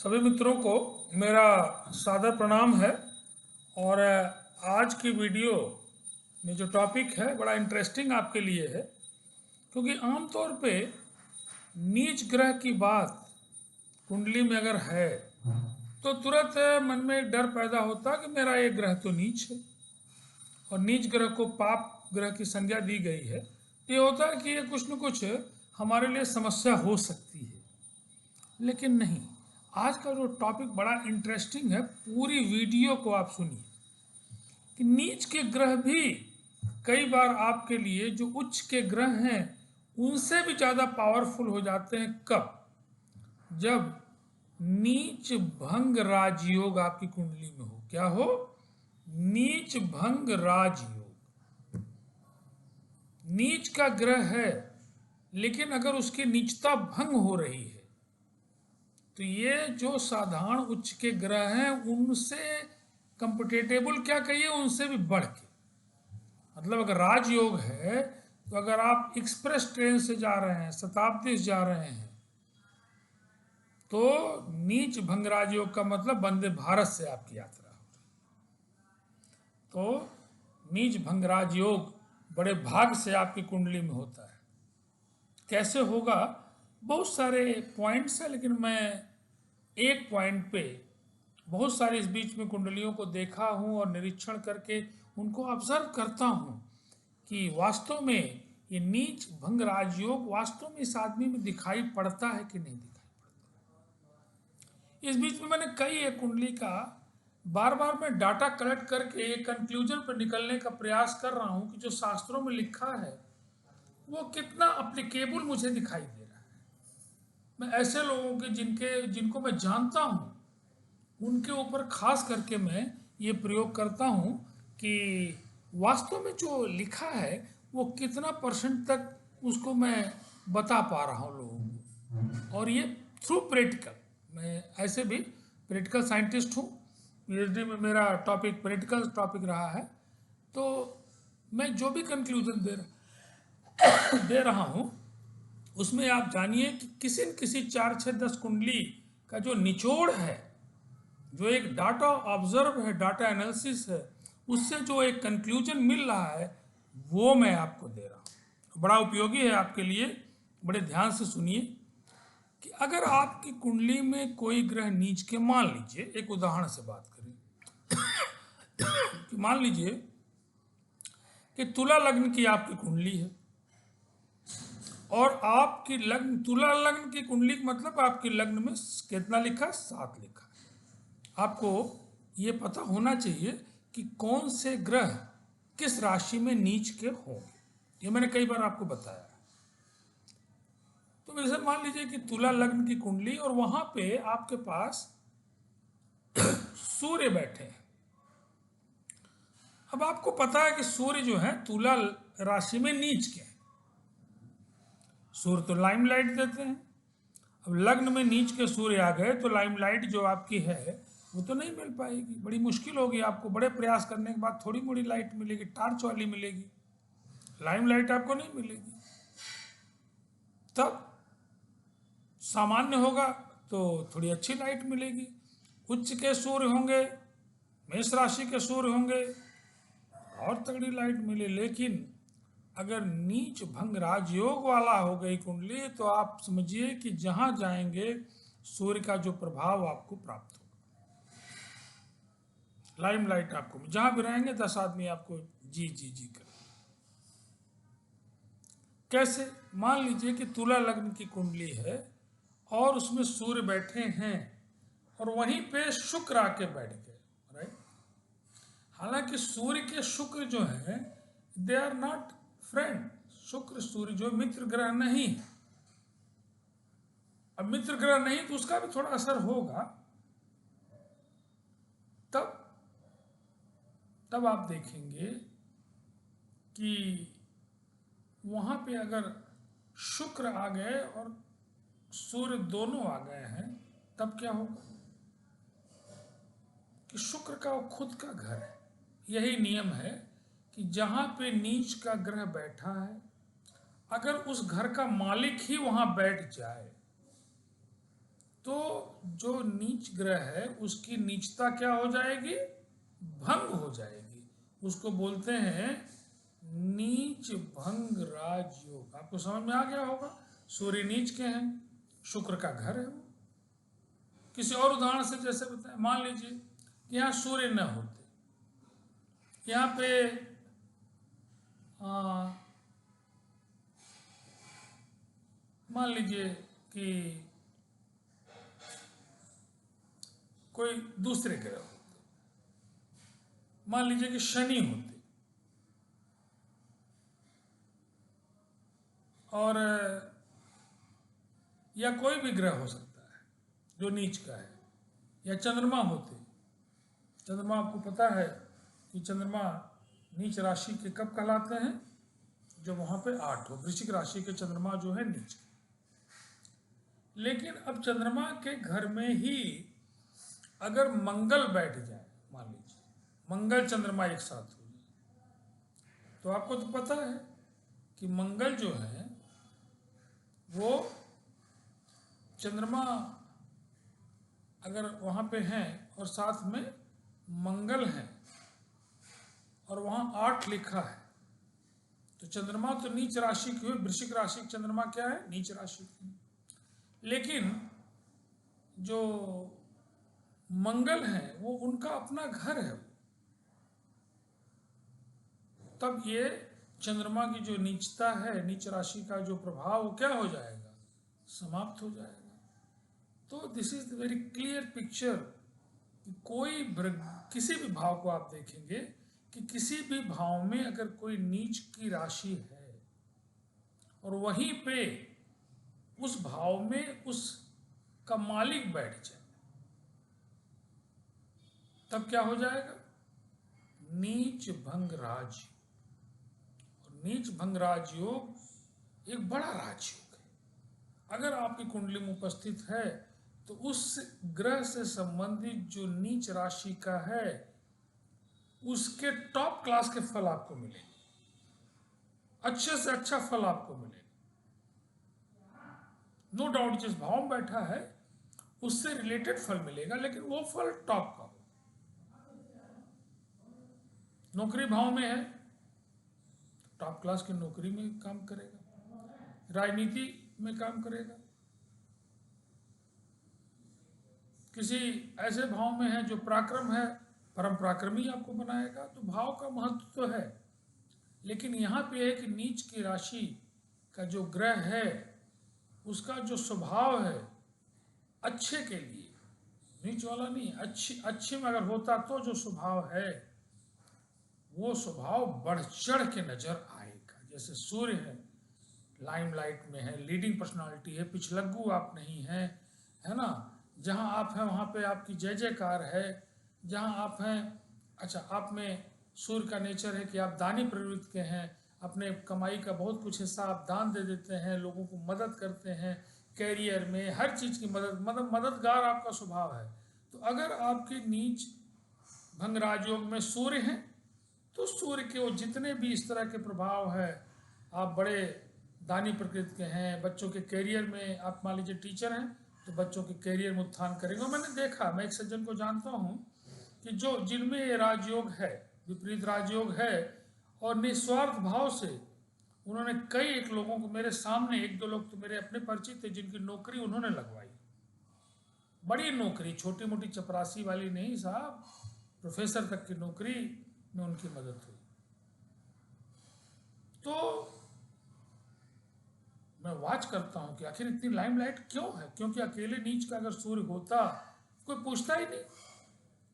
सभी मित्रों को मेरा सादर प्रणाम है। और आज की वीडियो में जो टॉपिक है बड़ा इंटरेस्टिंग आपके लिए है, क्योंकि आमतौर पे नीच ग्रह की बात कुंडली में अगर है तो तुरंत मन में एक डर पैदा होता है कि मेरा ये ग्रह तो नीच है और नीच ग्रह को पाप ग्रह की संज्ञा दी गई है। तो ये होता है कि ये कुछ न कुछ हमारे लिए समस्या हो सकती है, लेकिन नहीं। आज का जो टॉपिक बड़ा इंटरेस्टिंग है, पूरी वीडियो को आप सुनिए कि नीच के ग्रह भी कई बार आपके लिए जो उच्च के ग्रह हैं उनसे भी ज़्यादा पावरफुल हो जाते हैं। कब? जब नीच भंग राजयोग आपकी कुंडली में हो। क्या हो? नीच भंग राजयोग। नीच का ग्रह है, लेकिन अगर उसकी नीचता भंग हो रही है तो ये जो साधारण उच्च के ग्रह हैं उनसे कंपेटेबल क्या कहिए, उनसे भी बढ़ के। मतलब अगर राजयोग है तो अगर आप एक्सप्रेस ट्रेन से जा रहे हैं, शताब्दी से जा रहे हैं, तो नीच भंग राजयोग का मतलब वंदे भारत से आपकी यात्रा हो रही। तो नीच भंग राजयोग बड़े भाग से आपकी कुंडली में होता है। कैसे होगा? बहुत सारे पॉइंट्स हैं, लेकिन मैं एक पॉइंट पे बहुत सारी इस बीच में कुंडलियों को देखा हूँ और निरीक्षण करके उनको ऑब्जर्व करता हूँ कि वास्तव में ये नीच भंग राजयोग वास्तव में इस आदमी में दिखाई पड़ता है कि नहीं दिखाई पड़ता। इस बीच में मैंने कई एक कुंडली का बार बार मैं डाटा कलेक्ट करके एक कंक्लूजन पर निकलने का प्रयास कर रहा हूँ कि जो शास्त्रों में लिखा है वो कितना अप्लीकेबल मुझे दिखाई दे रहा है। मैं ऐसे लोगों के जिनको मैं जानता हूँ उनके ऊपर खास करके मैं ये प्रयोग करता हूँ कि वास्तव में जो लिखा है वो कितना परसेंट तक उसको मैं बता पा रहा हूँ लोगों को। और ये थ्रू प्रैक्टिकल। मैं ऐसे भी प्रैक्टिकल साइंटिस्ट हूँ, पीएचडी में मेरा टॉपिक प्रैक्टिकल टॉपिक रहा है। तो मैं जो भी कंक्लूजन दे रहा हूँ उसमें आप जानिए कि किसी न किसी 4, 6, 10 कुंडली का जो निचोड़ है, जो एक डाटा ऑब्जर्व है, डाटा एनालिसिस है, उससे जो एक कंक्लूजन मिल रहा है वो मैं आपको दे रहा हूँ। बड़ा उपयोगी है आपके लिए। बड़े ध्यान से सुनिए कि अगर आपकी कुंडली में कोई ग्रह नीच के, मान लीजिए एक उदाहरण से बात करें कि मान लीजिए कि तुला लग्न की आपकी कुंडली है और आपकी लग्न तुला लग्न की कुंडली का मतलब आपकी लग्न में कितना लिखा? 7 लिखा है। आपको ये पता होना चाहिए कि कौन से ग्रह किस राशि में नीच के होंगे। ये मैंने कई बार आपको बताया है। तो वैसे मान लीजिए कि तुला लग्न की कुंडली और वहां पे आपके पास सूर्य बैठे हैं। अब आपको पता है कि सूर्य जो है तुला राशि में नीच के हैं। सूर्य तो लाइमलाइट देते हैं। अब लग्न में नीच के सूर्य आ गए तो लाइमलाइट जो आपकी है वो तो नहीं मिल पाएगी, बड़ी मुश्किल होगी। आपको बड़े प्रयास करने के बाद थोड़ी मोड़ी लाइट मिलेगी, टार्च वाली मिलेगी, लाइमलाइट आपको नहीं मिलेगी। तब सामान्य होगा तो थोड़ी अच्छी लाइट मिलेगी। उच्च के सूर्य होंगे, मेष राशि के सूर्य होंगे, और तगड़ी लाइट मिले। लेकिन अगर नीच भंग राजयोग वाला हो गई कुंडली तो आप समझिए कि जहां जाएंगे सूर्य का जो प्रभाव आपको प्राप्त होगा, लाइमलाइट आपको, जहां भी रहेंगे 10 आदमी आपको जी जी जी कर। कैसे? मान लीजिए कि तुला लग्न की कुंडली है और उसमें सूर्य बैठे हैं और वहीं पे शुक्र आके बैठ गए, राइट। हालांकि सूर्य के शुक्र जो है दे आर नॉट फ्रेंड। शुक्र सूर्य जो मित्र ग्रह नहीं है। अब मित्र ग्रह नहीं तो उसका भी थोड़ा असर होगा। तब तब आप देखेंगे कि वहां पे अगर शुक्र आ गए और सूर्य दोनों आ गए हैं तब क्या होगा कि शुक्र का वो खुद का घर है। यही नियम है कि जहां पे नीच का ग्रह बैठा है, अगर उस घर का मालिक ही वहां बैठ जाए तो जो नीच ग्रह है उसकी नीचता क्या हो जाएगी, भंग हो जाएगी। उसको बोलते हैं नीच भंग राजयोग। आपको समझ में आ गया होगा। सूर्य नीच के हैं, शुक्र का घर है वो। किसी और उदाहरण से जैसे बताएं, मान लीजिए कि यहाँ सूर्य न होते, यहाँ पे मान लीजिए कि कोई दूसरे ग्रह होते, मान लीजिए कि शनि होते, और या कोई भी ग्रह हो सकता है जो नीच का है, या चंद्रमा होते। चंद्रमा आपको पता है कि चंद्रमा नीच राशि के कब कहलाते हैं, जब वहाँ पे 8 हो। वृश्चिक राशि के चंद्रमा जो है नीच। लेकिन अब चंद्रमा के घर में ही अगर मंगल बैठ जाए, मान लीजिए मंगल चंद्रमा एक साथ हो जाए, तो आपको तो पता है कि मंगल जो है वो चंद्रमा अगर वहाँ पे हैं और साथ में मंगल है और वहाँ 8 लिखा है, तो चंद्रमा तो नीच राशि की हुई। वृश्चिक राशि की चंद्रमा क्या है, नीच राशि की। लेकिन जो मंगल है वो उनका अपना घर है, तब ये चंद्रमा की जो नीचता है, नीच राशि का जो प्रभाव, वो क्या हो जाएगा, समाप्त हो जाएगा। तो this is the very clear picture कि किसी भी भाव को आप देखेंगे कि किसी भी भाव में अगर कोई नीच की राशि है और वहीं पे उस भाव में उसका मालिक बैठ जाए, तब क्या हो जाएगा, नीच भंग राज। और नीच भंग राजयोग एक बड़ा राजयोग है। अगर आपकी कुंडली में उपस्थित है तो उस ग्रह से संबंधित जो नीच राशि का है उसके टॉप क्लास के फल आपको मिलेंगे, अच्छे से अच्छा फल आपको मिलेगा। नो डाउट जिस भाव में बैठा है उससे रिलेटेड फल मिलेगा, लेकिन वो फल टॉप का हो। नौकरी भाव में है, टॉप क्लास की नौकरी में काम करेगा। राजनीति में काम करेगा। किसी ऐसे भाव में है जो पराक्रम है, परम पराक्रमी आपको बनाएगा। तो भाव का महत्व तो है, लेकिन यहाँ पे है कि नीच की राशि का जो ग्रह है उसका जो स्वभाव है अच्छे के लिए, नीच वाला नहीं, अच्छे में अगर होता तो जो स्वभाव है वो स्वभाव बढ़ चढ़ के नजर आएगा। जैसे सूर्य है, लाइमलाइट में है, लीडिंग पर्सनालिटी है, पिछलग्गू आप नहीं है, है ना। जहाँ आप हैं वहाँ पे आपकी जय जयकार है। जहाँ आप हैं, अच्छा, आप में सूर्य का नेचर है कि आप दानी प्रवृत्ति के हैं, अपने कमाई का बहुत कुछ हिस्सा आप दान दे देते हैं, लोगों को मदद करते हैं, कैरियर में हर चीज़ की मददगार आपका स्वभाव है। तो अगर आपके नीच भंग राजयोग में सूर्य हैं तो सूर्य के वो जितने भी इस तरह के प्रभाव है, आप बड़े दानी प्रकृति के हैं, बच्चों के कैरियर में, आप मान लीजिए टीचर हैं तो बच्चों के कैरियर में उत्थान करेंगे। मैंने देखा, मैं एक सज्जन को जानता हूँ कि जो जिनमें ये राजयोग है, विपरीत राजयोग है, और निस्वार्थ भाव से उन्होंने कई एक लोगों को, मेरे सामने 1-2 लोग तो मेरे अपने परिचित थे जिनकी नौकरी उन्होंने लगवाई। बड़ी नौकरी, छोटी मोटी चपरासी वाली नहीं साहब, प्रोफेसर तक की नौकरी में उनकी मदद हुई। तो मैं वाच करता हूँ कि आखिर इतनी लाइमलाइट क्यों है, क्योंकि अकेले नीच का अगर सूर्य होता कोई पूछता ही नहीं,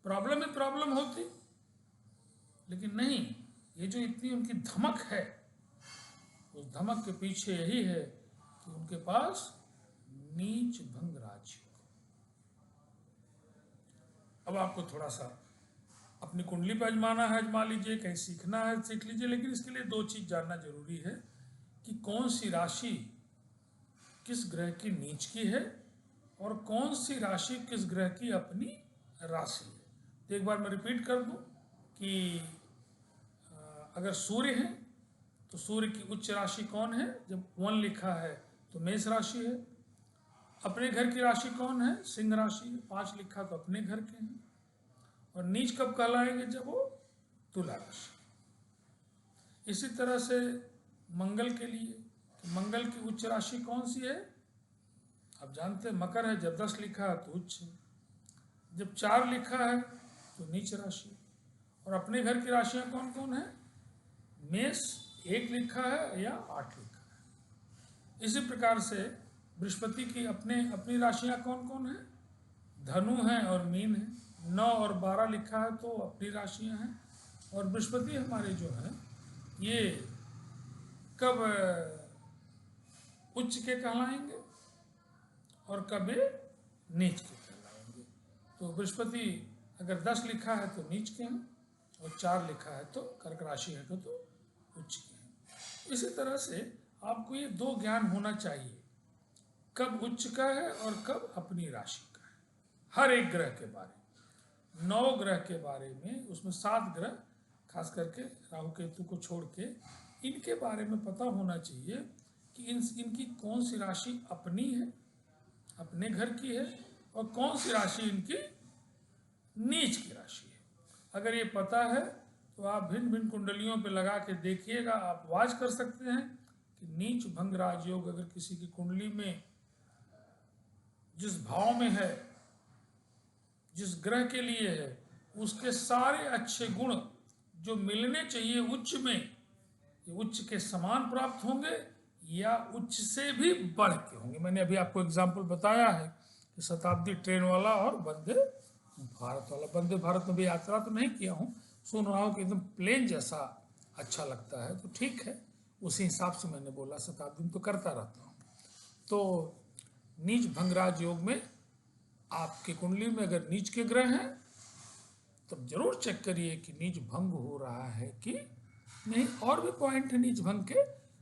प्रॉब्लम ही प्रॉब्लम होती। लेकिन नहीं, ये जो इतनी उनकी धमक है, उस धमक के पीछे यही है कि उनके पास नीच भंग राज। अब आपको थोड़ा सा अपनी कुंडली पर आजमाना है, आजमा लीजिए, कहीं सीखना है सीख लीजिए। लेकिन इसके लिए 2 चीज़ जानना जरूरी है कि कौन सी राशि किस ग्रह की नीच की है और कौन सी राशि किस ग्रह की अपनी राशि है। तो एक बार मैं रिपीट कर दूं कि अगर सूर्य है तो सूर्य की उच्च राशि कौन है, जब 1 लिखा है तो मेष राशि है। अपने घर की राशि कौन है? सिंह राशि। 5 लिखा तो अपने घर के हैं। और नीच कब कहलाएंगे? जब वो तुला राशि। इसी तरह से मंगल के लिए, मंगल की उच्च राशि कौन सी है? आप जानते हैं मकर है। जब 10 लिखा है तो उच्च, जब 4 लिखा है तो नीच राशि। और अपने घर की राशियां कौन कौन है? मेष 1 लिखा है या 8 लिखा है। इसी प्रकार से बृहस्पति की अपनी राशियां कौन कौन है? धनु है और मीन है। 9 और 12 लिखा है तो अपनी राशियां हैं। और बृहस्पति हमारे जो है ये कब उच्च के कहलाएंगे और कब ये नीच के कहलाएंगे? तो बृहस्पति अगर 10 लिखा है तो नीच के हैं, और 4 लिखा है तो कर्क राशि है तो उच्च के हैं। इसी तरह से आपको ये 2 ज्ञान होना चाहिए, कब उच्च का है और कब अपनी राशि का है। हर एक ग्रह के बारे में, 9 ग्रह के बारे में, उसमें 7 ग्रह खास करके राहु केतु को छोड़ के, इनके बारे में पता होना चाहिए कि इनकी कौन सी राशि अपनी है, अपने घर की है, और कौन सी राशि इनकी नीच की राशि है। अगर ये पता है तो आप भिन्न भिन्न कुंडलियों पे लगा के देखिएगा। आप वाच कर सकते हैं कि नीच भंग राजयोग अगर किसी की कुंडली में जिस भाव में है, जिस ग्रह के लिए है, उसके सारे अच्छे गुण जो मिलने चाहिए उच्च में, उच्च के समान प्राप्त होंगे या उच्च से भी बढ़ के होंगे। मैंने अभी आपको एग्जाम्पल बताया है कि शताब्दी ट्रेन वाला और वंदे भारत वाला। वंदे भारत में भी यात्रा तो नहीं किया हूँ, सुन रहा हूँ कि एकदम प्लेन जैसा अच्छा लगता है, तो ठीक है, उसी हिसाब से मैंने बोला। शताब्दी में तो करता रहता हूँ। तो नीच भंगराज योग में आपकी कुंडली में अगर नीच के ग्रह हैं तब जरूर चेक करिए कि नीच भंग हो रहा है कि नहीं। और भी पॉइंट है नीच भंग के,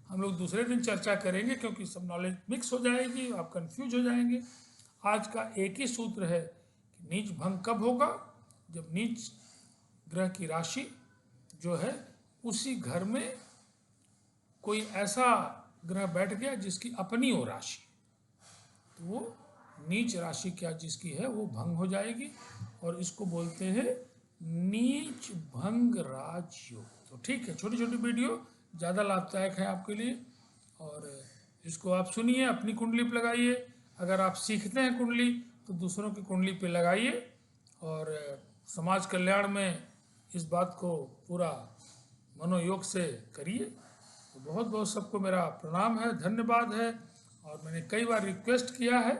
हम लोग दूसरे दिन चर्चा करेंगे, क्योंकि सब नॉलेज मिक्स हो जाएगी, आप कंफ्यूज हो जाएंगे। आज का एक ही सूत्र है कि नीच भंग कब होगा? जब नीच ग्रह की राशि जो है उसी घर में कोई ऐसा ग्रह बैठ गया जिसकी अपनी हो राशि, तो वो नीच राशि क्या जिसकी है वो भंग हो जाएगी, और इसको बोलते हैं नीच भंग राजयोग। तो ठीक है, छोटी छोटी वीडियो ज़्यादा लाभदायक है आपके लिए, और इसको आप सुनिए, अपनी कुंडली पे लगाइए। अगर आप सीखते हैं कुंडली तो दूसरों की कुंडली पे लगाइए, और समाज कल्याण में इस बात को पूरा मनोयोग से करिए। तो बहुत बहुत सबको मेरा प्रणाम है, धन्यवाद है। और मैंने कई बार रिक्वेस्ट किया है,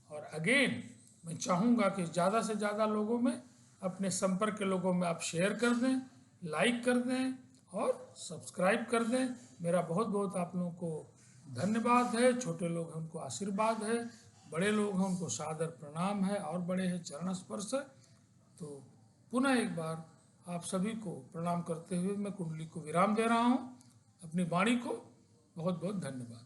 और अगेन मैं चाहूँगा कि ज़्यादा से ज़्यादा लोगों में, अपने संपर्क के लोगों में आप शेयर कर दें, लाइक कर दें और सब्सक्राइब कर दें। मेरा बहुत बहुत आप लोगों को धन्यवाद है। छोटे लोग हैं उनको आशीर्वाद है, बड़े लोग हैं उनको सादर प्रणाम है, और बड़े हैं चरण स्पर्श है। तो पुनः एक बार आप सभी को प्रणाम करते हुए मैं कुंडली को विराम दे रहा हूँ। अपनी वाणी को बहुत बहुत धन्यवाद।